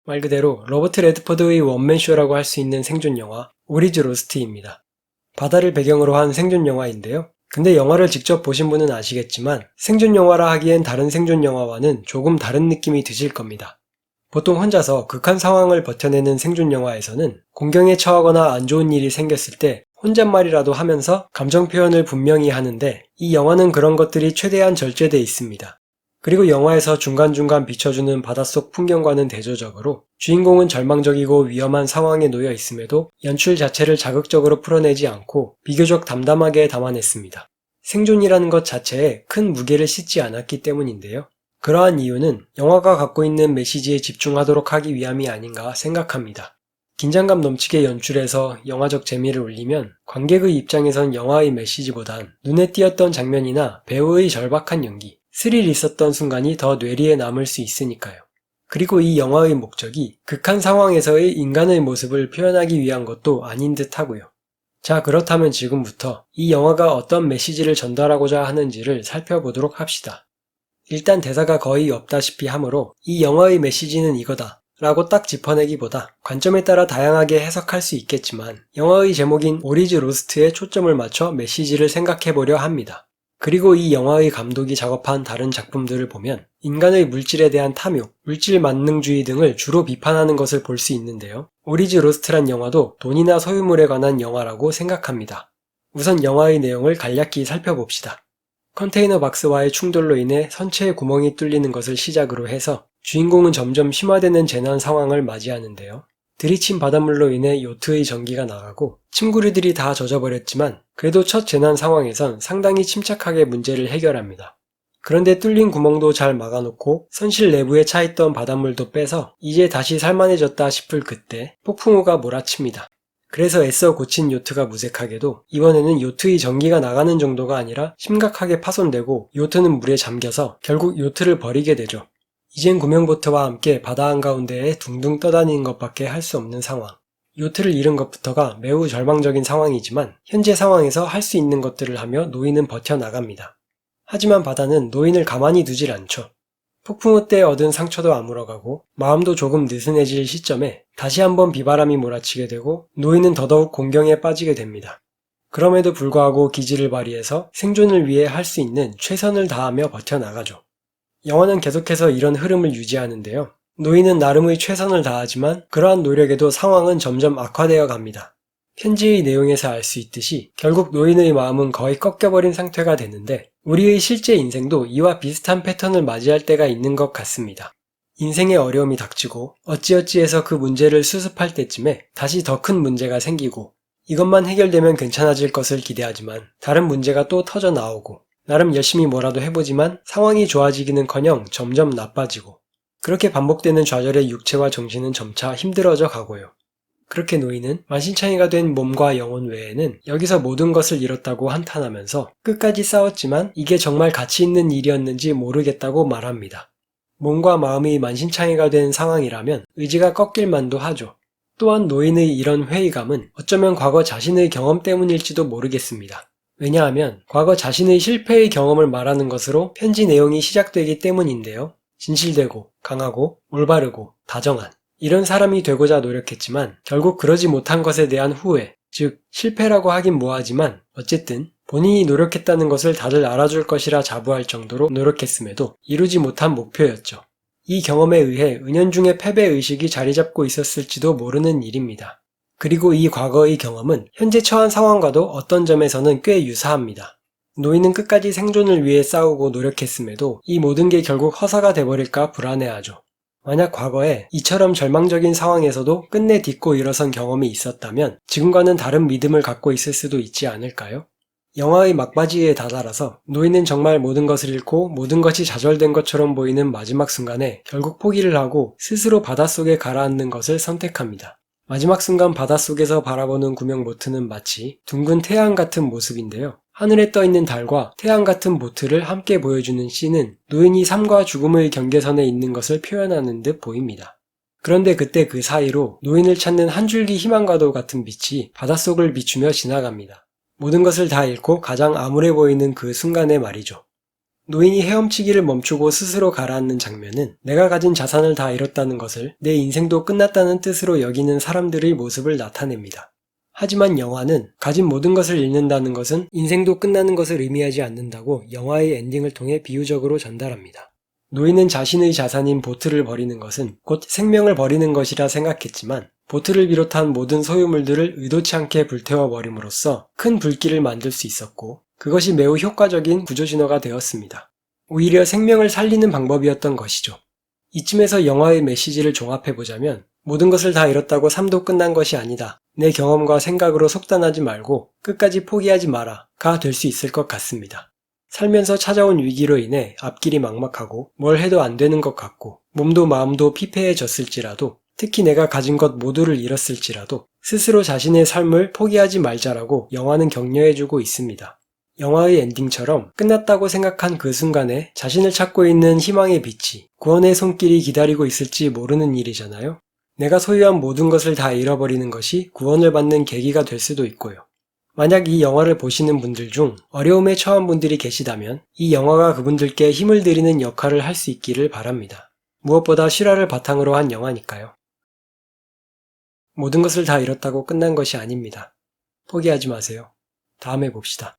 말 그대로 로버트 레드포드의 원맨쇼라고 할 수 있는 생존 영화 오리즈 로스트입니다. 바다를 배경으로 한 생존 영화인데요. 근데 영화를 직접 보신 분은 아시겠지만 생존 영화라 하기엔 다른 생존 영화와는 조금 다른 느낌이 드실 겁니다. 보통 혼자서 극한 상황을 버텨내는 생존 영화에서는 공경에 처하거나 안 좋은 일이 생겼을 때 혼잣말이라도 하면서 감정 표현을 분명히 하는데 이 영화는 그런 것들이 최대한 절제돼 있습니다. 그리고 영화에서 중간중간 비춰주는 바닷속 풍경과는 대조적으로 주인공은 절망적이고 위험한 상황에 놓여 있음에도 연출 자체를 자극적으로 풀어내지 않고 비교적 담담하게 담아냈습니다. 생존이라는 것 자체에 큰 무게를 싣지 않았기 때문인데요. 그러한 이유는 영화가 갖고 있는 메시지에 집중하도록 하기 위함이 아닌가 생각합니다. 긴장감 넘치게 연출해서 영화적 재미를 올리면 관객의 입장에선 영화의 메시지보단 눈에 띄었던 장면이나 배우의 절박한 연기, 스릴 있었던 순간이 더 뇌리에 남을 수 있으니까요. 그리고 이 영화의 목적이 극한 상황에서의 인간의 모습을 표현하기 위한 것도 아닌 듯 하고요. 자, 그렇다면 지금부터 이 영화가 어떤 메시지를 전달하고자 하는지를 살펴보도록 합시다. 일단 대사가 거의 없다시피 하므로 이 영화의 메시지는 이거다 라고 딱 짚어내기보다 관점에 따라 다양하게 해석할 수 있겠지만 영화의 제목인 오리즈 로스트에 초점을 맞춰 메시지를 생각해보려 합니다. 그리고 이 영화의 감독이 작업한 다른 작품들을 보면 인간의 물질에 대한 탐욕, 물질 만능주의 등을 주로 비판하는 것을 볼 수 있는데요. 오리즈 로스트란 영화도 돈이나 소유물에 관한 영화라고 생각합니다. 우선 영화의 내용을 간략히 살펴봅시다. 컨테이너 박스와의 충돌로 인해 선체에 구멍이 뚫리는 것을 시작으로 해서 주인공은 점점 심화되는 재난 상황을 맞이하는데요. 들이친 바닷물로 인해 요트의 전기가 나가고 침구류들이 다 젖어버렸지만 그래도 첫 재난 상황에선 상당히 침착하게 문제를 해결합니다. 그런데 뚫린 구멍도 잘 막아놓고 선실 내부에 차있던 바닷물도 빼서 이제 다시 살만해졌다 싶을 그때 폭풍우가 몰아칩니다. 그래서 애써 고친 요트가 무색하게도 이번에는 요트의 전기가 나가는 정도가 아니라 심각하게 파손되고 요트는 물에 잠겨서 결국 요트를 버리게 되죠. 이젠 구명보트와 함께 바다 한가운데에 둥둥 떠다니는 것밖에 할 수 없는 상황. 요트를 잃은 것부터가 매우 절망적인 상황이지만 현재 상황에서 할 수 있는 것들을 하며 노인은 버텨나갑니다. 하지만 바다는 노인을 가만히 두질 않죠. 폭풍우 때 얻은 상처도 아물어가고 마음도 조금 느슨해질 시점에 다시 한번 비바람이 몰아치게 되고 노인은 더더욱 공경에 빠지게 됩니다. 그럼에도 불구하고 기지를 발휘해서 생존을 위해 할 수 있는 최선을 다하며 버텨나가죠. 영화는 계속해서 이런 흐름을 유지하는데요. 노인은 나름의 최선을 다하지만 그러한 노력에도 상황은 점점 악화되어 갑니다. 편지의 내용에서 알 수 있듯이 결국 노인의 마음은 거의 꺾여버린 상태가 되는데 우리의 실제 인생도 이와 비슷한 패턴을 맞이할 때가 있는 것 같습니다. 인생의 어려움이 닥치고 어찌어찌해서 그 문제를 수습할 때쯤에 다시 더 큰 문제가 생기고 이것만 해결되면 괜찮아질 것을 기대하지만 다른 문제가 또 터져 나오고 나름 열심히 뭐라도 해보지만 상황이 좋아지기는커녕 점점 나빠지고 그렇게 반복되는 좌절의 육체와 정신은 점차 힘들어져 가고요. 그렇게 노인은 만신창이가 된 몸과 영혼 외에는 여기서 모든 것을 잃었다고 한탄하면서 끝까지 싸웠지만 이게 정말 가치 있는 일이었는지 모르겠다고 말합니다. 몸과 마음이 만신창이가 된 상황이라면 의지가 꺾일 만도 하죠. 또한 노인의 이런 회의감은 어쩌면 과거 자신의 경험 때문일지도 모르겠습니다. 왜냐하면 과거 자신의 실패의 경험을 말하는 것으로 편지 내용이 시작되기 때문인데요. 진실되고 강하고 올바르고 다정한 이런 사람이 되고자 노력했지만 결국 그러지 못한 것에 대한 후회, 즉 실패라고 하긴 뭐하지만 어쨌든 본인이 노력했다는 것을 다들 알아줄 것이라 자부할 정도로 노력했음에도 이루지 못한 목표였죠. 이 경험에 의해 은연중에 패배의식이 자리잡고 있었을지도 모르는 일입니다. 그리고 이 과거의 경험은 현재 처한 상황과도 어떤 점에서는 꽤 유사합니다. 노인은 끝까지 생존을 위해 싸우고 노력했음에도 이 모든 게 결국 허사가 돼버릴까 불안해하죠. 만약 과거에 이처럼 절망적인 상황에서도 끝내 딛고 일어선 경험이 있었다면 지금과는 다른 믿음을 갖고 있을 수도 있지 않을까요? 영화의 막바지에 다다라서 노인은 정말 모든 것을 잃고 모든 것이 좌절된 것처럼 보이는 마지막 순간에 결국 포기를 하고 스스로 바닷속에 가라앉는 것을 선택합니다. 마지막 순간 바닷속에서 바라보는 구명보트는 마치 둥근 태양 같은 모습인데요. 하늘에 떠있는 달과 태양 같은 보트를 함께 보여주는 씬은 노인이 삶과 죽음의 경계선에 있는 것을 표현하는 듯 보입니다. 그런데 그때 그 사이로 노인을 찾는 한 줄기 희망과도 같은 빛이 바닷속을 비추며 지나갑니다. 모든 것을 다 잃고 가장 암울해 보이는 그 순간에 말이죠. 노인이 헤엄치기를 멈추고 스스로 가라앉는 장면은 내가 가진 자산을 다 잃었다는 것을 내 인생도 끝났다는 뜻으로 여기는 사람들의 모습을 나타냅니다. 하지만 영화는 가진 모든 것을 잃는다는 것은 인생도 끝나는 것을 의미하지 않는다고 영화의 엔딩을 통해 비유적으로 전달합니다. 노인은 자신의 자산인 보트를 버리는 것은 곧 생명을 버리는 것이라 생각했지만 보트를 비롯한 모든 소유물들을 의도치 않게 불태워버림으로써 큰 불길을 만들 수 있었고 그것이 매우 효과적인 구조신호가 되었습니다. 오히려 생명을 살리는 방법이었던 것이죠. 이쯤에서 영화의 메시지를 종합해보자면 모든 것을 다 잃었다고 삶도 끝난 것이 아니다. 내 경험과 생각으로 속단하지 말고 끝까지 포기하지 마라 가 될 수 있을 것 같습니다. 살면서 찾아온 위기로 인해 앞길이 막막하고 뭘 해도 안 되는 것 같고 몸도 마음도 피폐해졌을지라도 특히 내가 가진 것 모두를 잃었을지라도 스스로 자신의 삶을 포기하지 말자라고 영화는 격려해주고 있습니다. 영화의 엔딩처럼 끝났다고 생각한 그 순간에 자신을 찾고 있는 희망의 빛이 구원의 손길이 기다리고 있을지 모르는 일이잖아요. 내가 소유한 모든 것을 다 잃어버리는 것이 구원을 받는 계기가 될 수도 있고요. 만약 이 영화를 보시는 분들 중 어려움에 처한 분들이 계시다면 이 영화가 그분들께 힘을 드리는 역할을 할 수 있기를 바랍니다. 무엇보다 실화를 바탕으로 한 영화니까요. 모든 것을 다 잃었다고 끝난 것이 아닙니다. 포기하지 마세요. 다음에 봅시다.